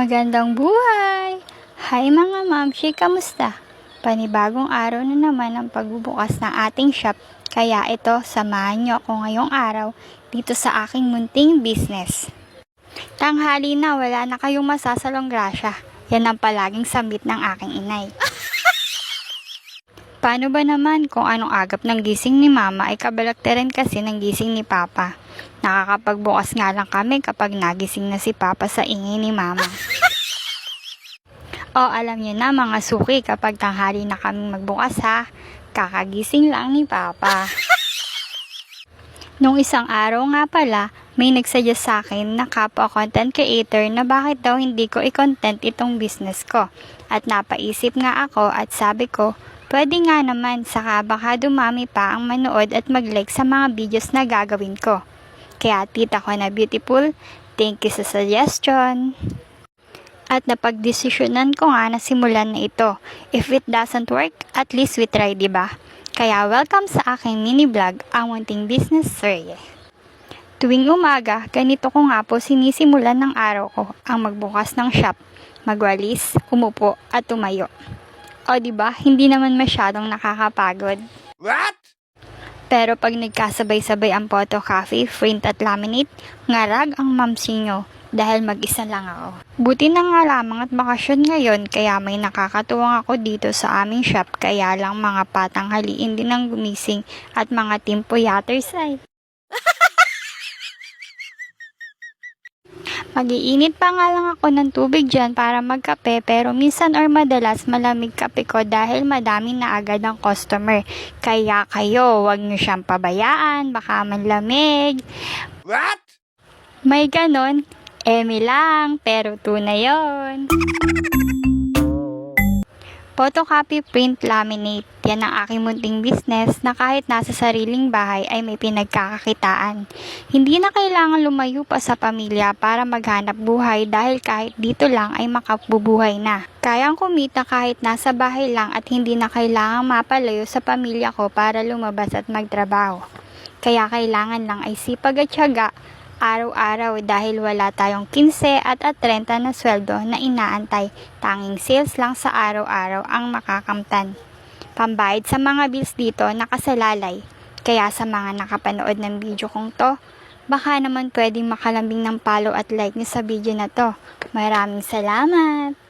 Magandang buhay! Hi mga mamshi, kamusta? Panibagong araw na naman ang pagbubukas ng ating shop, kaya ito, samahan niyo ako ngayong araw dito sa aking munting business. Tanghali na, wala na kayong masasalong grasya. Yan ang palaging sambit ng aking inay. Paano ba naman kung anong agap ng gising ni mama ay kabalakte rin kasi ng gising ni papa? Nakakapagbukas nga lang kami kapag nagising na si papa sa ingay ni mama. O alam niyo na mga suki, kapag tanghali na kaming magbukas ha, kakagising lang ni papa. Nung isang araw nga pala, may nagsuggest sa akin na kapwa content creator na bakit daw hindi ko i-content itong business ko. At napaisip nga ako at sabi ko, pwede nga naman, saka baka dumami pa ang manood at mag-like sa mga videos na gagawin ko. Kaya tita ko na beautiful, thank you sa suggestion. At napagdesisyonan ko nga na simulan na ito. If it doesn't work, at least we try, diba? Kaya welcome sa aking mini vlog, ang munting business serye. Tuwing umaga, ganito ko nga po sinisimulan ng araw ko, ang magbukas ng shop, magwalis, umupo at tumayo. O diba, hindi naman masyadong nakakapagod. What? Pero pag nagkasabay-sabay ang photocopy, print at laminate, ngarag ang mamsi nyo dahil mag-isa lang ako. Buti na nga lamang at bakasyon ngayon kaya may nakakatuwang ako dito sa aming shop, kaya lang mga patanghaliin din ang gumising at mga timpuyaters ay. Mag-iinit pa nga lang ako ng tubig dyan para magkape, pero minsan or madalas malamig kape ko dahil madami na agad ang customer. Kaya kayo, wag nyo siyang pabayaan, baka manlamig. What? May ganon, eme lang, pero tunay yon. Photocopy, print, laminate, yan ang aking munting business na kahit nasa sariling bahay ay may pinagkakakitaan. Hindi na kailangan lumayo pa sa pamilya para maghanap buhay dahil kahit dito lang ay makabubuhay na. Kayang kumita kahit nasa bahay lang at hindi na kailangang mapalayo sa pamilya ko para lumabas at magtrabaho. Kaya kailangan lang ay sipag at tiyaga araw-araw dahil wala tayong 15 at 30 na sweldo na inaantay. Tanging sales lang sa araw-araw ang makakamtan. Pambayad sa mga bills dito nakasalalay. Kaya sa mga nakapanood ng video kong to, baka naman pwedeng makalambing ng follow at like niyo sa video na to. Maraming salamat!